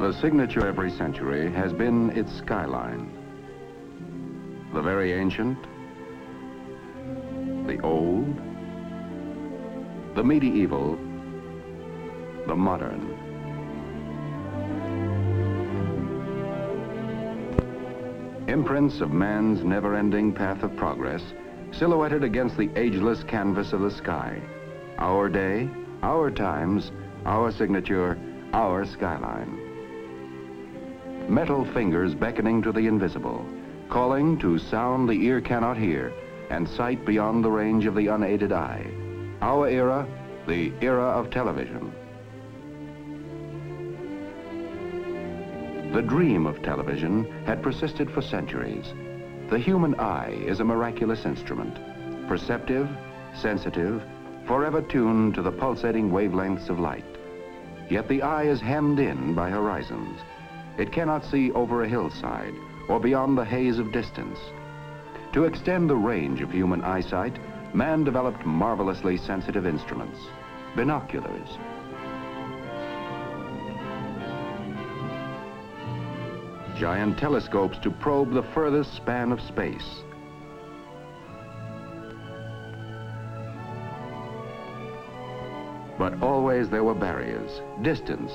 The signature every century has been its skyline. The very ancient, the old, the medieval, the modern. Imprints of man's never-ending path of progress, silhouetted against the ageless canvas of the sky. Our day, our times, our signature, our skyline. Metal fingers beckoning to the invisible, calling to sound the ear cannot hear, and sight beyond the range of the unaided eye. Our era, the era of television. The dream of television had persisted for centuries. The human eye is a miraculous instrument, perceptive, sensitive, forever tuned to the pulsating wavelengths of light. Yet the eye is hemmed in by horizons. It cannot see over a hillside or beyond the haze of distance. To extend the range of human eyesight, man developed marvelously sensitive instruments, binoculars. Giant telescopes to probe the furthest span of space. But always there were barriers, distance.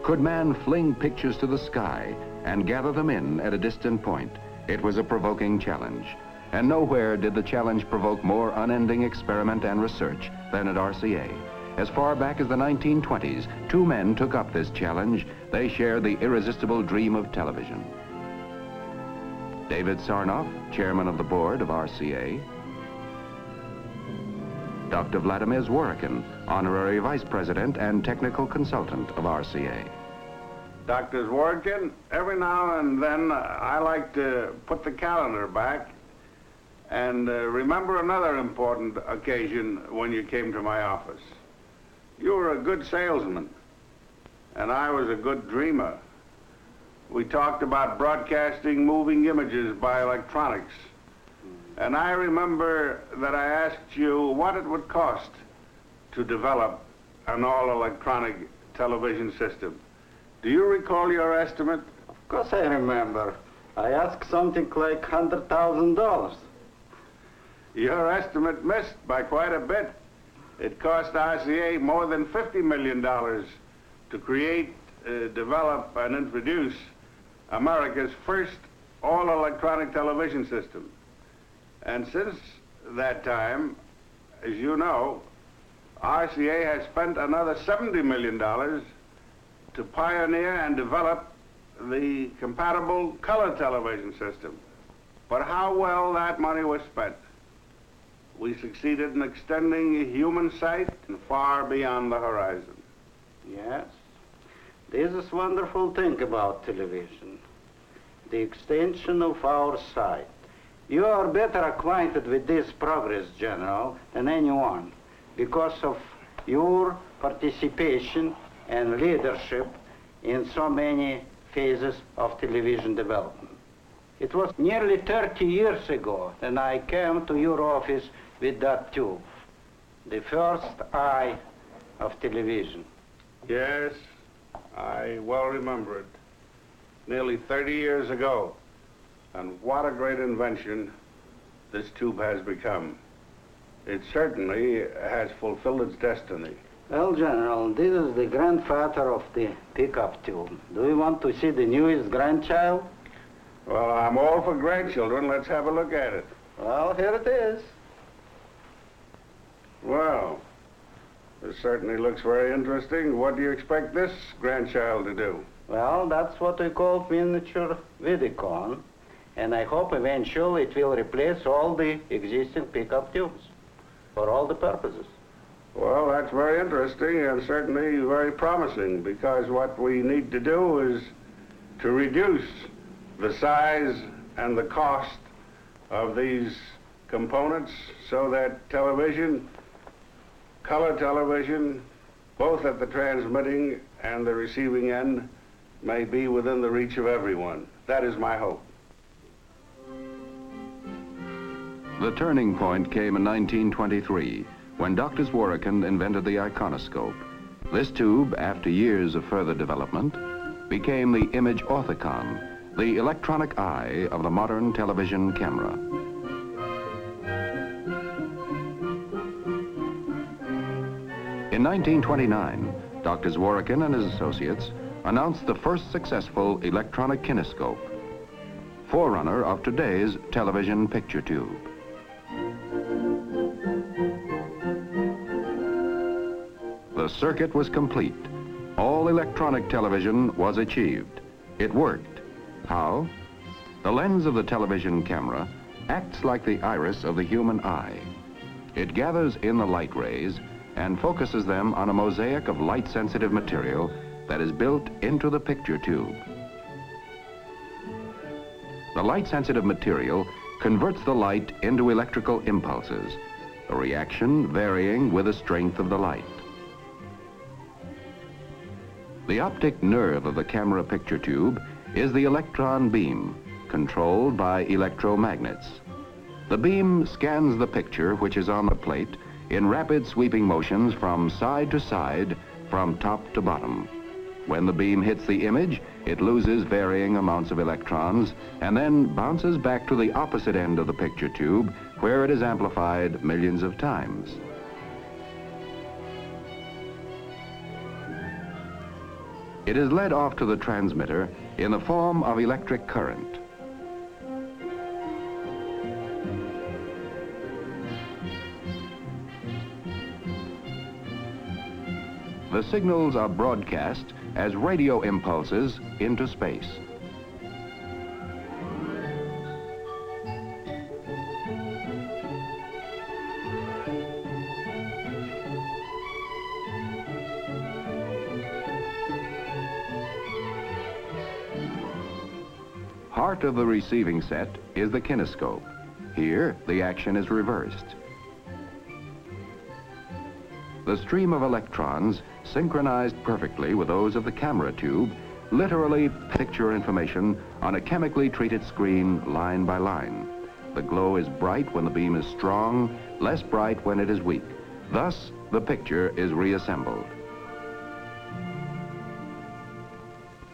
Could man fling pictures to the sky and gather them in at a distant point? It was a provoking challenge. And nowhere did the challenge provoke more unending experiment and research than at RCA. As far back as the 1920s, two men took up this challenge. They shared the irresistible dream of television. David Sarnoff, chairman of the board of RCA. Dr. Vladimir Zworykin, honorary vice president and technical consultant of RCA. Dr. Zworykin, every now and then I like to put the calendar back and remember another important occasion when you came to my office. You were a good salesman, and I was a good dreamer. We talked about broadcasting moving images by electronics. And I remember that I asked you what it would cost to develop an all-electronic television system. Do you recall your estimate? Of course I remember. I asked something like $100,000. Your estimate missed by quite a bit. It cost RCA more than $50 million to create, develop, and introduce America's first all-electronic television system. And since that time, as you know, RCA has spent another $70 million to pioneer and develop the compatible color television system. But how well that money was spent. We succeeded in extending human sight far beyond the horizon. Yes. This is wonderful thing about television. The extension of our sight. You are better acquainted with this progress, General, than anyone because of your participation and leadership in so many phases of television development. It was nearly 30 years ago that I came to your office with that tube, the first eye of television. Yes, I well remember it. Nearly 30 years ago. And what a great invention this tube has become. It certainly has fulfilled its destiny. Well, General, this is the grandfather of the pickup tube. Do you want to see the newest grandchild? Well, I'm all for grandchildren. Let's have a look at it. Well, here it is. Well, this certainly looks very interesting. What do you expect this grandchild to do? Well, that's what we call miniature Vidicon. And I hope eventually it will replace all the existing pickup tubes for all the purposes. Well, that's very interesting and certainly very promising because what we need to do is to reduce the size and the cost of these components so that television, color television, both at the transmitting and the receiving end, may be within the reach of everyone. That is my hope. The turning point came in 1923 when Dr. Zworykin invented the iconoscope. This tube, after years of further development, became the image orthicon, the electronic eye of the modern television camera. In 1929, Dr. Zworykin and his associates announced the first successful electronic kinescope, forerunner of today's television picture tube. The circuit was complete. All electronic television was achieved. It worked. How? The lens of the television camera acts like the iris of the human eye. It gathers in the light rays and focuses them on a mosaic of light-sensitive material that is built into the picture tube. The light-sensitive material converts the light into electrical impulses, a reaction varying with the strength of the light. The optic nerve of the camera picture tube is the electron beam, controlled by electromagnets. The beam scans the picture, which is on the plate, in rapid sweeping motions from side to side, from top to bottom. When the beam hits the image, it loses varying amounts of electrons and then bounces back to the opposite end of the picture tube, where it is amplified millions of times. It is led off to the transmitter in the form of electric current. The signals are broadcast as radio impulses into space. Heart of the receiving set is the kinescope. Here, the action is reversed. The stream of electrons, synchronized perfectly with those of the camera tube, literally picture information on a chemically treated screen line by line. The glow is bright when the beam is strong, less bright when it is weak. Thus, the picture is reassembled.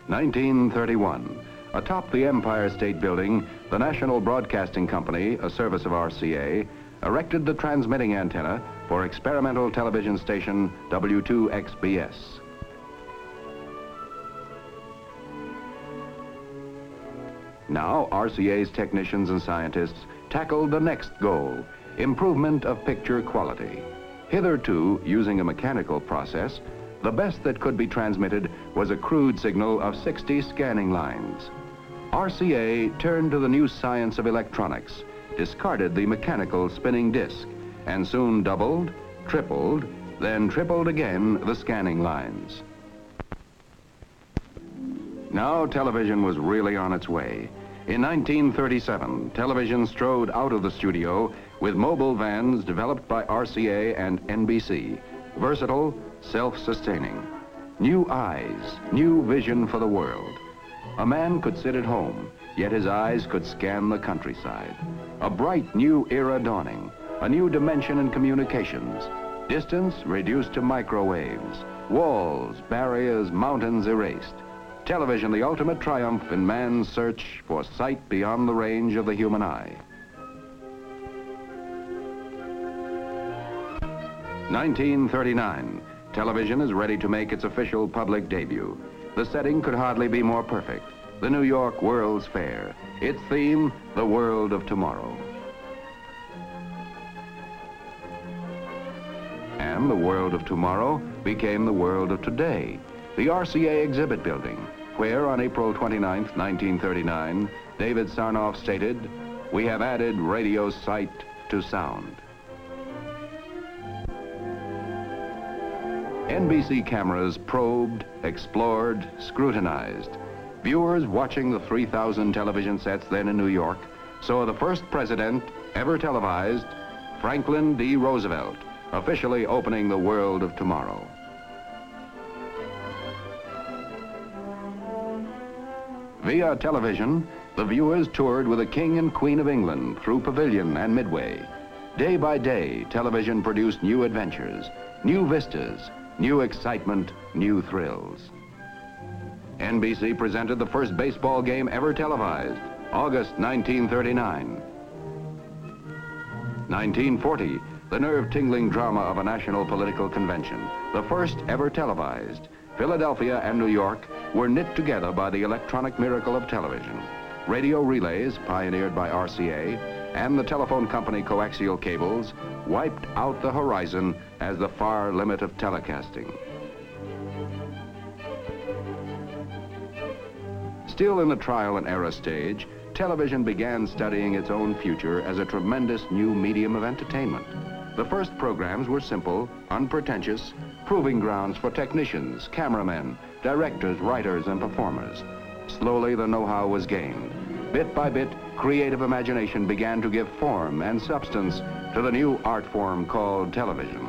1931. Atop the Empire State Building, the National Broadcasting Company, a service of RCA, erected the transmitting antenna for experimental television station W2XBS. Now, RCA's technicians and scientists tackled the next goal, improvement of picture quality. Hitherto, using a mechanical process, the best that could be transmitted was a crude signal of 60 scanning lines. RCA turned to the new science of electronics, discarded the mechanical spinning disc, and soon doubled, tripled, then tripled again the scanning lines. Now television was really on its way. In 1937, television strode out of the studio with mobile vans developed by RCA and NBC, versatile, self-sustaining. New eyes, new vision for the world. A man could sit at home, yet his eyes could scan the countryside. A bright new era dawning, a new dimension in communications. Distance reduced to microwaves, walls, barriers, mountains erased. Television, the ultimate triumph in man's search for sight beyond the range of the human eye. 1939, television is ready to make its official public debut. The setting could hardly be more perfect. The New York World's Fair. Its theme, the world of tomorrow. And the world of tomorrow became the world of today. The RCA exhibit building, where on April 29, 1939, David Sarnoff stated, "We have added radio sight to sound." NBC cameras probed, explored, scrutinized. Viewers watching the 3,000 television sets then in New York saw the first president ever televised, Franklin D. Roosevelt, officially opening the world of tomorrow. Via television, the viewers toured with the King and Queen of England through Pavilion and Midway. Day by day, television produced new adventures, new vistas, new excitement, new thrills. NBC presented the first baseball game ever televised, August 1939. 1940, the nerve-tingling drama of a national political convention, the first ever televised. Philadelphia and New York were knit together by the electronic miracle of television. Radio relays, pioneered by RCA, and the telephone company coaxial cables wiped out the horizon as the far limit of telecasting. Still in the trial and error stage, television began studying its own future as a tremendous new medium of entertainment. The first programs were simple, unpretentious, proving grounds for technicians, cameramen, directors, writers, and performers. Slowly, the know-how was gained. Bit by bit, creative imagination began to give form and substance to the new art form called television.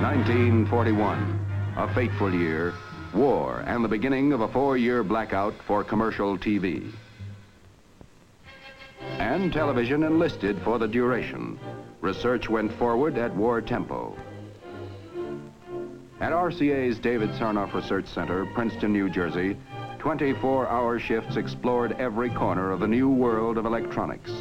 (1941), a fateful year, war, and the beginning of a 4-year blackout for commercial TV. And television enlisted for the duration. Research went forward at war tempo. At RCA's David Sarnoff Research Center, Princeton, New Jersey, 24-hour shifts explored every corner of the new world of electronics.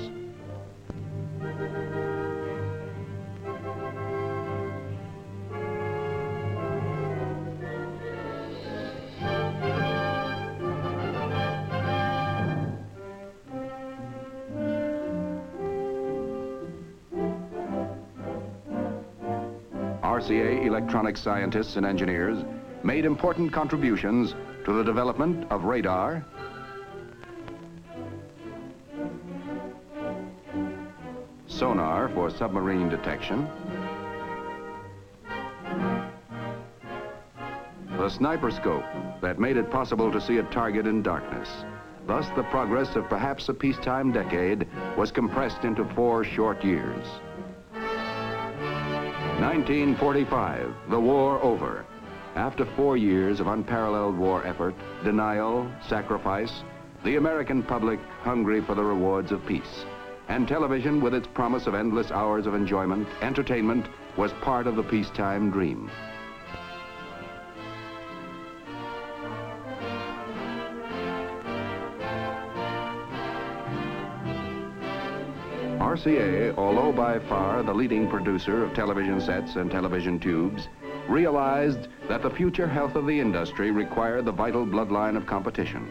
RCA electronic scientists and engineers made important contributions to the development of radar, sonar for submarine detection, the sniper scope that made it possible to see a target in darkness. Thus, the progress of perhaps a peacetime decade was compressed into 4 short years. 1945, the war over. After 4 years of unparalleled war effort, denial, sacrifice, the American public hungry for the rewards of peace. And television, with its promise of endless hours of enjoyment, entertainment, was part of the peacetime dream. RCA, although by far the leading producer of television sets and television tubes, realized that the future health of the industry required the vital bloodline of competition.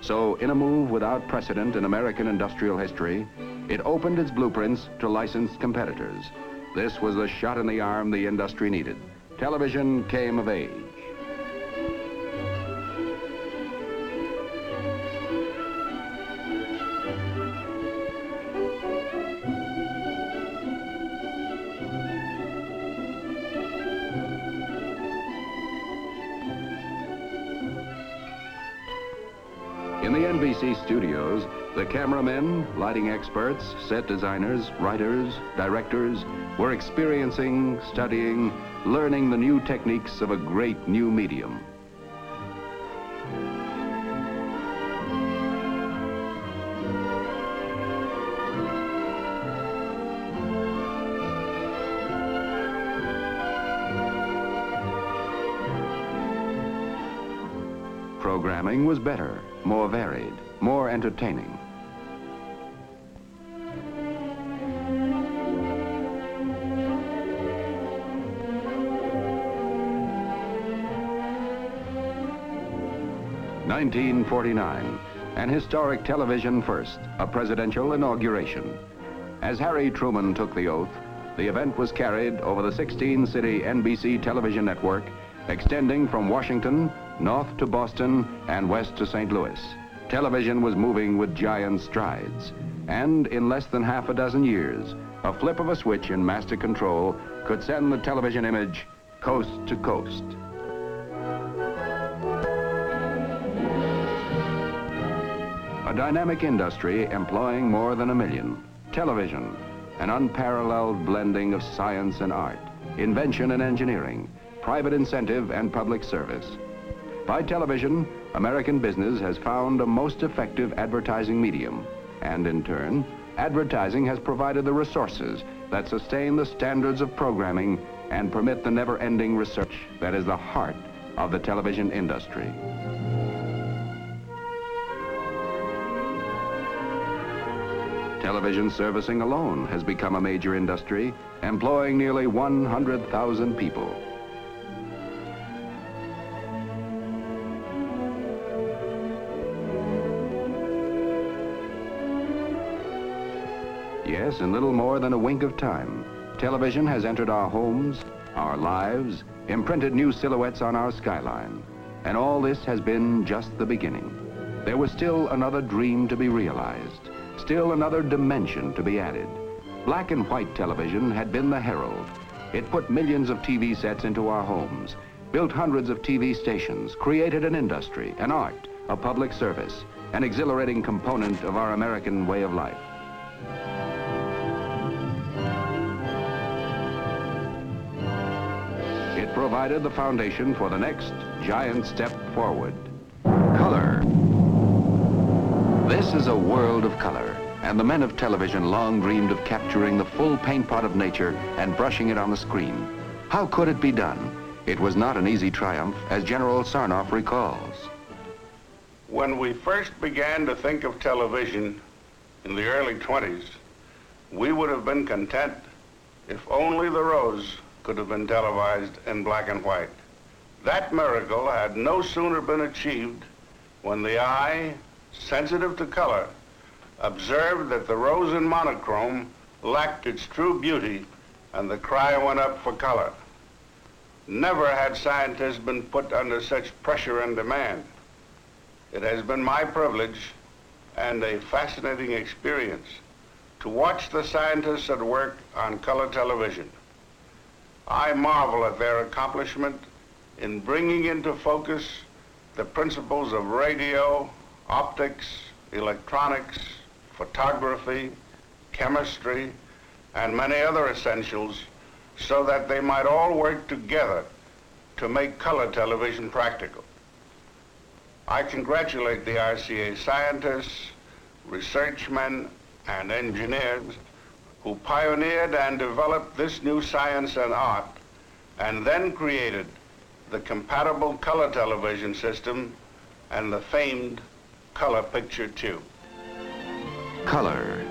So, in a move without precedent in American industrial history, it opened its blueprints to licensed competitors. This was the shot in the arm the industry needed. Television came of age. In the NBC studios, the cameramen, lighting experts, set designers, writers, directors were experiencing, studying, learning the new techniques of a great new medium. Programming was better, more varied, more entertaining. (1949), an historic television first, a presidential inauguration. As Harry Truman took the oath, the event was carried over the 16-city NBC television network, extending from Washington north to Boston and west to St. Louis. Television was moving with giant strides, and in less than half a dozen years, a flip of a switch in master control could send the television image coast to coast. A dynamic industry employing more than 1 million. Television, an unparalleled blending of science and art, invention and engineering, private incentive and public service. By television, American business has found a most effective advertising medium, and in turn, advertising has provided the resources that sustain the standards of programming and permit the never-ending research that is the heart of the television industry. Television servicing alone has become a major industry, employing nearly 100,000 people. Yes, in little more than a wink of time, television has entered our homes, our lives, imprinted new silhouettes on our skyline. And all this has been just the beginning. There was still another dream to be realized, still another dimension to be added. Black and white television had been the herald. It put millions of TV sets into our homes, built hundreds of TV stations, created an industry, an art, a public service, an exhilarating component of our American way of life. It provided the foundation for the next giant step forward. Color. This is a world of color, and the men of television long dreamed of capturing the full paint pot of nature and brushing it on the screen. How could it be done? It was not an easy triumph, as General Sarnoff recalls. When we first began to think of television in the early 20s, we would have been content if only the rose could have been televised in black and white. That miracle had no sooner been achieved when the eye, sensitive to color, observed that the rose in monochrome lacked its true beauty, and the cry went up for color. Never had scientists been put under such pressure and demand. It has been my privilege and a fascinating experience to watch the scientists at work on color television. I marvel at their accomplishment in bringing into focus the principles of radio, optics, electronics, photography, chemistry, and many other essentials so that they might all work together to make color television practical. I congratulate the RCA scientists, researchmen, and engineers who pioneered and developed this new science and art, and then created the compatible color television system and the famed color picture tube. Color.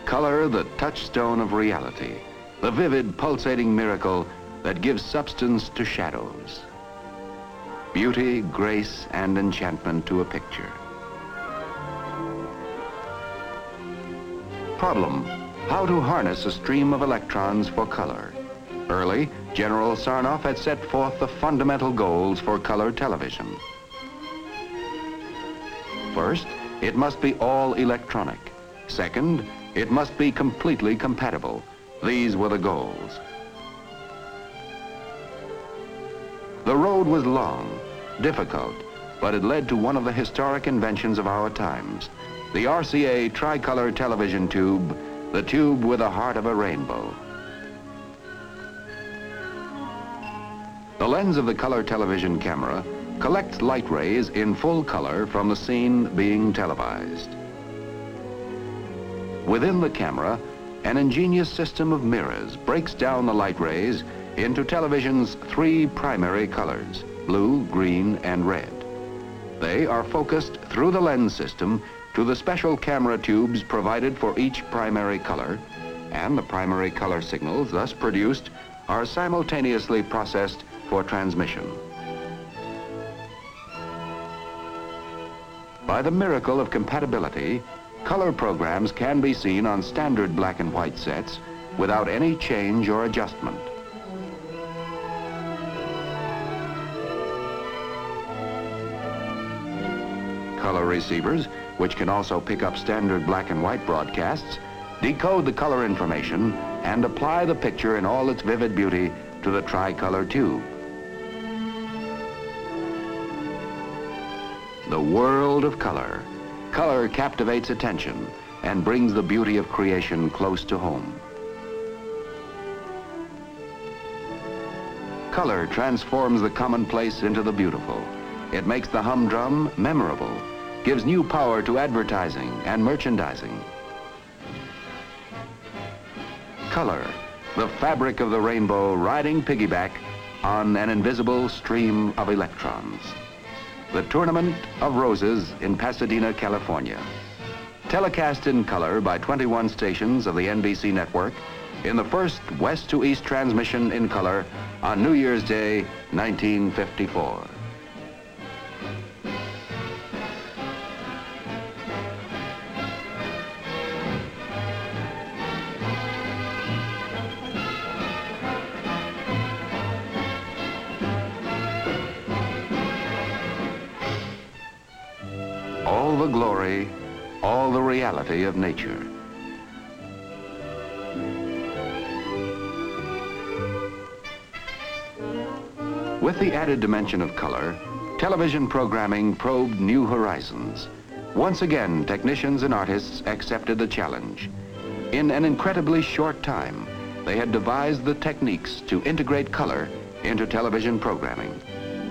Color, the touchstone of reality, the vivid, pulsating miracle that gives substance to shadows, beauty, grace, and enchantment to a picture. Problem: how to harness a stream of electrons for color. Early, General Sarnoff had set forth the fundamental goals for color television. First, it must be all electronic. Second, it must be completely compatible. These were the goals. The road was long, difficult, but it led to one of the historic inventions of our times, the RCA tricolor television tube, the tube with the heart of a rainbow. The lens of the color television camera collects light rays in full color from the scene being televised. Within the camera, an ingenious system of mirrors breaks down the light rays into television's three primary colors: blue, green, and red. They are focused through the lens system to the special camera tubes provided for each primary color, and the primary color signals thus produced are simultaneously processed for transmission. By the miracle of compatibility, color programs can be seen on standard black and white sets without any change or adjustment. Color receivers, which can also pick up standard black and white broadcasts, decode the color information and apply the picture in all its vivid beauty to the tricolor tube. The world of color. Color captivates attention and brings the beauty of creation close to home. Color transforms the commonplace into the beautiful. It makes the humdrum memorable, gives new power to advertising and merchandising. color, the fabric of the rainbow riding piggyback on an invisible stream of electrons. The Tournament of Roses in Pasadena, California. Telecast in color by 21 stations of the NBC network in the first west to east transmission in color on New Year's Day, 1954. All the glory, all the reality of nature. With the added dimension of color, television programming probed new horizons. Once again, technicians and artists accepted the challenge. In an incredibly short time, they had devised the techniques to integrate color into television programming.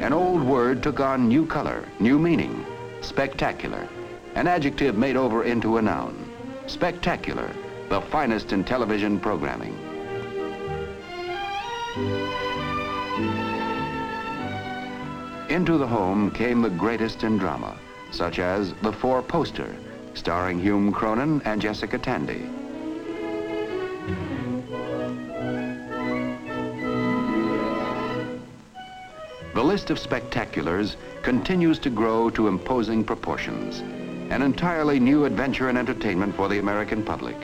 An old word took on new color, new meaning. Spectacular, an adjective made over into a noun. Spectacular, the finest in television programming. Into the home came the greatest in drama, such as The Four Poster, starring Hume Cronyn and Jessica Tandy. The list of spectaculars continues to grow to imposing proportions. An entirely new adventure and entertainment for the American public.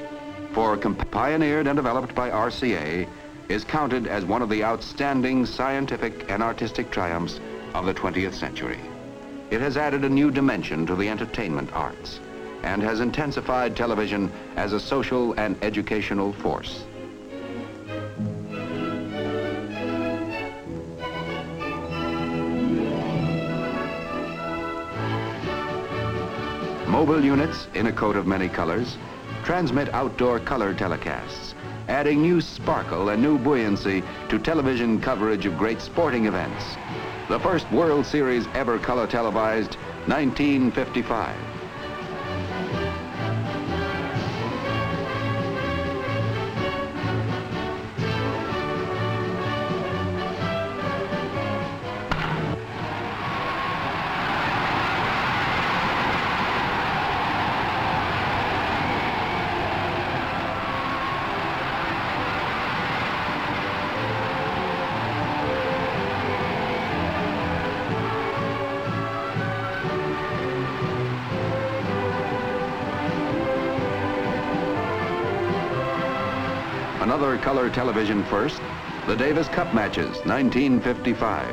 For pioneered and developed by RCA, is counted as one of the outstanding scientific and artistic triumphs of the 20th century. It has added a new dimension to the entertainment arts and has intensified television as a social and educational force. Mobile units in a coat of many colors transmit outdoor color telecasts, adding new sparkle and new buoyancy to television coverage of great sporting events. The first World Series ever color televised, 1955. Another color television first, the Davis Cup matches, 1955.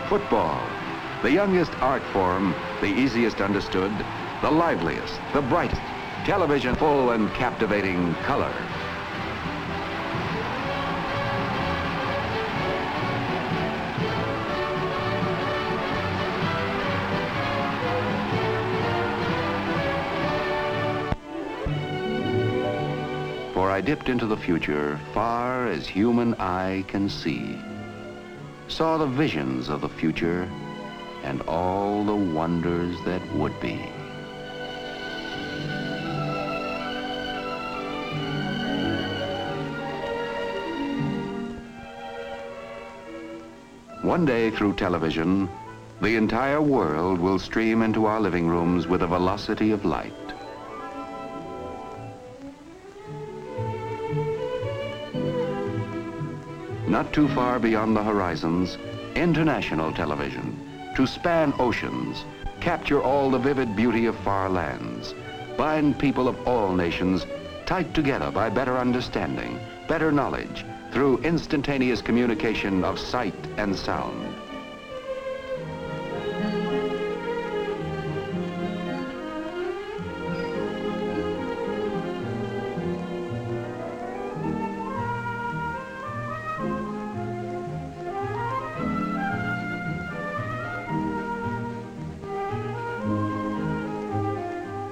Football, the youngest art form, the easiest understood, the liveliest, the brightest, television full and captivating color. For I dipped into the future far as human eye can see, saw the visions of the future and all the wonders that would be. One day through television, the entire world will stream into our living rooms with the velocity of light. Not too far beyond the horizons, international television, to span oceans, capture all the vivid beauty of far lands, bind people of all nations tight together by better understanding, better knowledge, through instantaneous communication of sight and sound.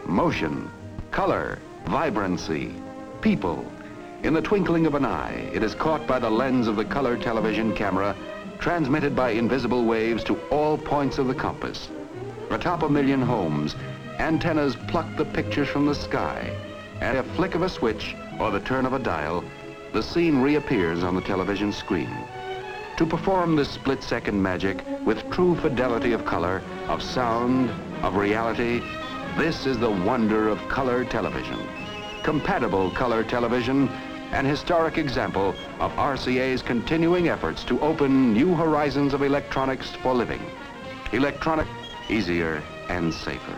Motion, color, vibrancy, people, In the twinkling of an eye, it is caught by the lens of the color television camera, transmitted by invisible waves to all points of the compass. Atop a million homes, antennas pluck the pictures from the sky, and a flick of a switch or the turn of a dial, the scene reappears on the television screen. To perform this split-second magic with true fidelity of color, of sound, of reality, this is the wonder of color television. Compatible color television, an historic example of RCA's continuing efforts to open new horizons of electronics for living. Electronic, easier and safer.